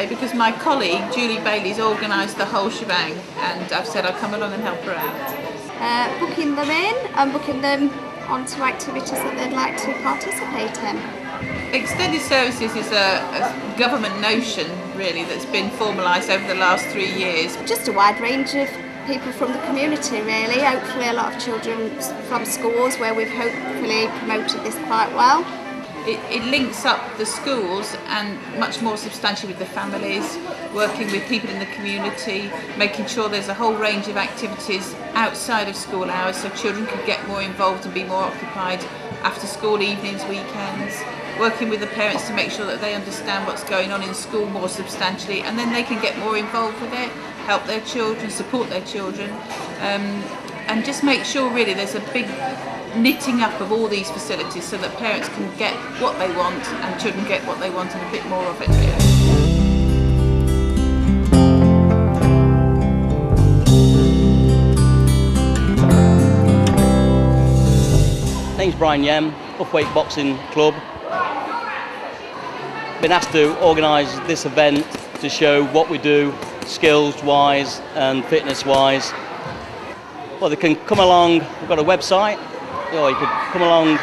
today because my colleague Julie Bailey's organised the whole shebang, and I've said I'll come along and help her out. Booking them in and booking them onto activities that they'd like to participate in. Extended services is a government notion really that's been formalised over the last 3 years. Just a wide range of people from the community really, hopefully a lot of children from schools where we've hopefully promoted this quite well. It links up the schools and much more substantially with the families, working with people in the community, making sure there's a whole range of activities outside of school hours so children can get more involved and be more occupied after school evenings, weekends, working with the parents to make sure that they understand what's going on in school more substantially, and then they can get more involved with it, help their children, support their children, and just make sure really there's a big knitting up of all these facilities so that parents can get what they want and children get what they want and a bit more of it really. Name's Brian Yem, Upweight Boxing Club. Been asked to organise this event to show what we do skills wise and fitness wise. Well, they can come along, we've got a website, or you could come along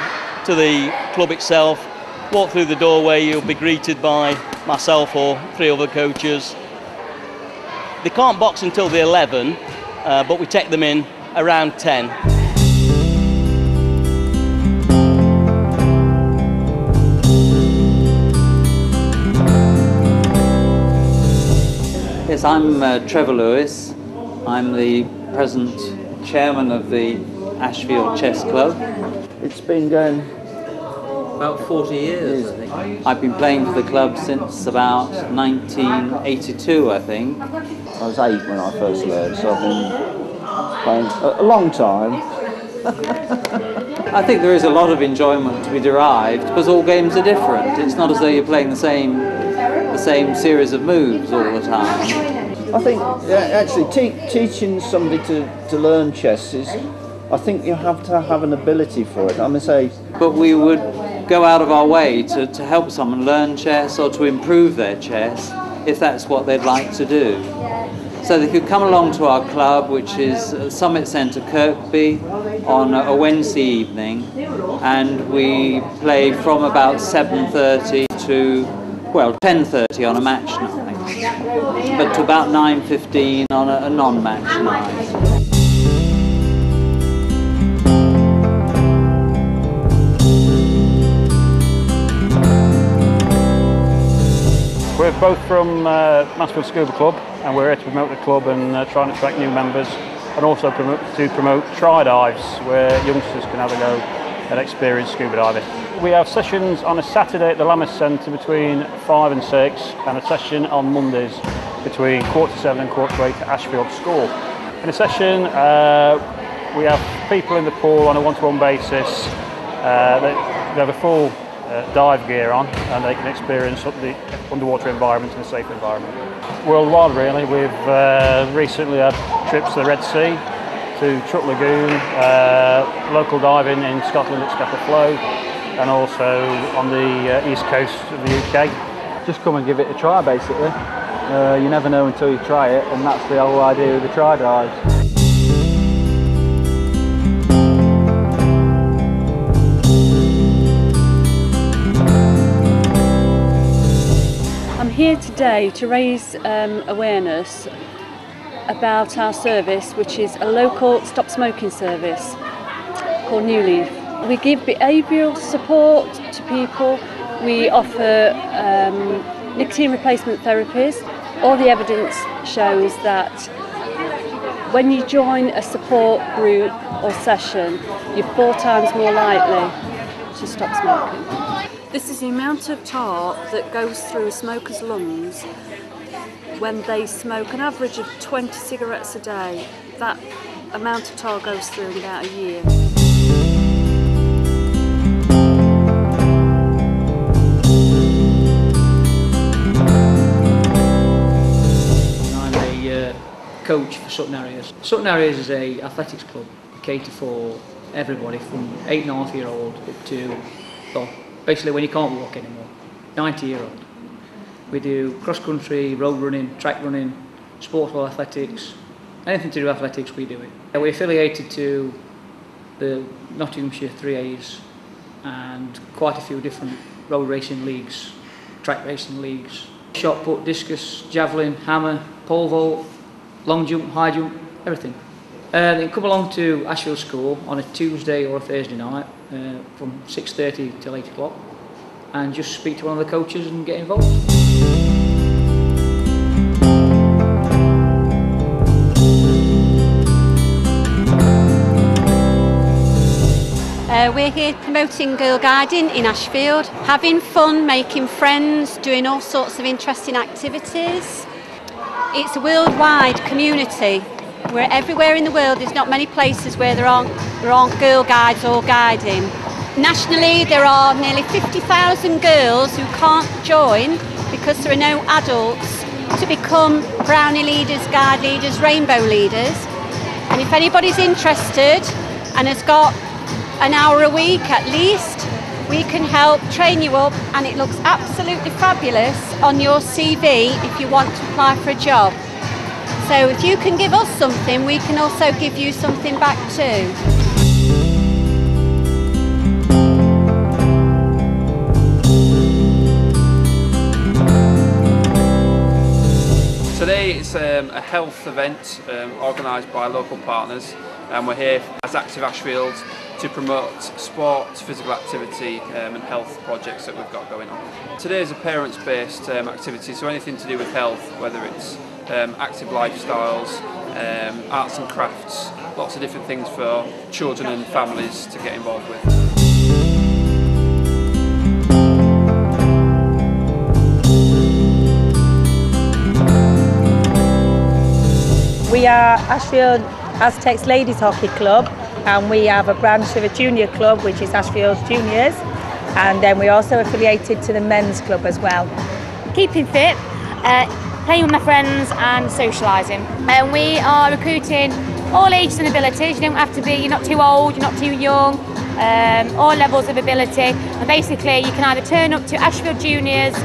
to the club itself, walk through the doorway, you'll be greeted by myself or 3 other coaches. They can't box until they're 11, but we take them in around 10. Yes, I'm Trevor Lewis. I'm the present chairman of the Ashfield Chess Club. It's been going about 40 years, I think. I've been playing for the club since about 1982, I think. I was 8 when I first learned, so I've been playing a long time. I think there is a lot of enjoyment to be derived because all games are different. It's not as though you're playing the same series of moves all the time. I think actually teaching somebody to learn chess is, I think you have to have an ability for it. I'm going to say. But we would go out of our way to help someone learn chess or to improve their chess if that's what they'd like to do. So they could come along to our club, which is Summit Centre, Kirkby, on a Wednesday evening, and we play from about 7:30 to, well, 10:30 on a match night, but to about 9:15 on a non-match night. We're both from Mansfield Scuba Club, and we're here to promote the club and try and attract new members, and also to promote tri-dives where youngsters can have a go and experience scuba diving. We have sessions on a Saturday at the Lammas Centre between 5 and 6, and a session on Mondays between 7:15 and 8:15 at Ashfield School. In a session we have people in the pool on a one-to-one basis. They have a full dive gear on, and they can experience the underwater environment in a safe environment. Worldwide really, we've recently had trips to the Red Sea, to Truck Lagoon, local diving in Scotland at Scapa Flow, and also on the east coast of the UK. Just come and give it a try basically. You never know until you try it, and that's the whole idea of the tri-dives. I'm here today to raise awareness about our service, which is a local stop smoking service called New Leaf. We give behavioural support to people. We offer nicotine replacement therapies. All the evidence shows that when you join a support group or session, you're 4 times more likely to stop smoking. This is the amount of tar that goes through a smoker's lungs when they smoke an average of 20 cigarettes a day. That amount of tar goes through in about a year. I'm a coach for Sutton-in-Ashfield. Sutton-in-Ashfield is an athletics club. We cater for everybody from 8.5-year-old up to, well, basically when you can't walk anymore, 90-year-old. We do cross-country, road running, track running, sport hall athletics, anything to do with athletics we do it. We're affiliated to the Nottinghamshire 3As and quite a few different road racing leagues, track racing leagues. Shot put, discus, javelin, hammer, pole vault, long jump, high jump, everything. They can come along to Ashfield School on a Tuesday or a Thursday night from 6:30 till 8 o'clock and just speak to one of the coaches and get involved. We're here promoting girl guiding in Ashfield, having fun, making friends, doing all sorts of interesting activities. It's a worldwide community. We're everywhere in the world. There's not many places where there aren't girl guides or guiding. Nationally, there are nearly 50,000 girls who can't join because there are no adults to become brownie leaders, guide leaders, rainbow leaders. And if anybody's interested and has got an hour a week at least, we can help train you up, and it looks absolutely fabulous on your CV if you want to apply for a job. So if you can give us something, we can also give you something back too. Today it's a health event organised by local partners, and we're here as Active Ashfield to promote sport, physical activity and health projects that we've got going on. Today is a parents-based activity, so anything to do with health, whether it's active lifestyles, arts and crafts, lots of different things for children and families to get involved with. We are Ashfield Aztecs Ladies Hockey Club, and we have a branch of a junior club which is Ashfield Juniors, and then we're also affiliated to the men's club as well. Keeping fit, playing with my friends and socialising. And we are recruiting all ages and abilities. You don't have to be, you're not too old, you're not too young, all levels of ability. And basically you can either turn up to Ashfield Juniors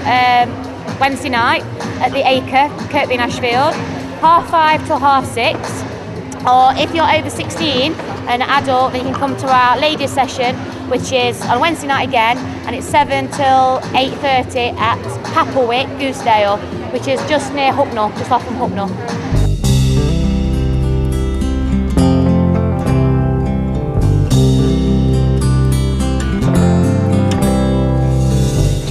Wednesday night at the Acre, Sutton-in-Ashfield, 5:30 till 6:30. Or if you're over 16, an adult, then you can come to our ladies session, which is on Wednesday night again, and it's 7 till 8:30 at Papplewick, Goosedale, which is just near Hucknall, just off from Hucknall.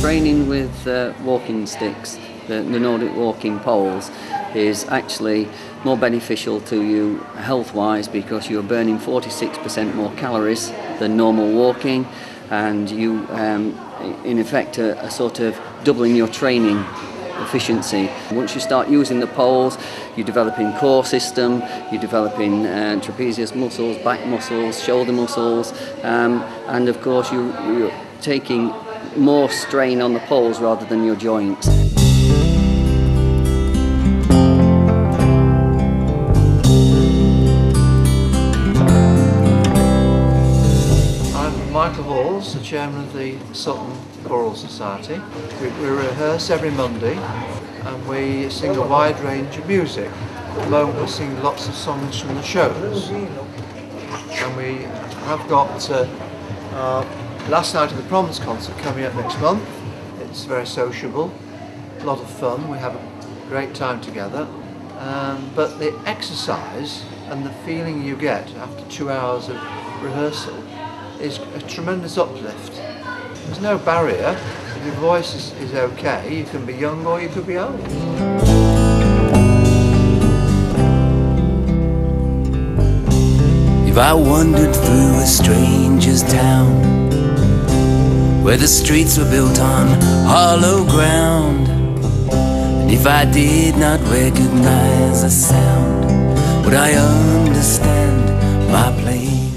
Training with walking sticks, the Nordic walking poles, is actually more beneficial to you health-wise because you're burning 46% more calories than normal walking, and you in effect are sort of doubling your training efficiency. Once you start using the poles, you're developing core system, you're developing trapezius muscles, back muscles, shoulder muscles, and of course you're taking more strain on the poles rather than your joints. Michael Halls, the chairman of the Sutton Choral Society. We rehearse every Monday and we sing a wide range of music. At the moment we're singing lots of songs from the shows. And we have got last night of the Proms concert coming up next month. It's very sociable, a lot of fun, we have a great time together. But the exercise and the feeling you get after 2 hours of rehearsal is a tremendous uplift. There's no barrier. If your voice is okay, you can be young or you could be old. If I wandered through a stranger's town, where the streets were built on hollow ground, and if I did not recognize a sound, would I understand my place?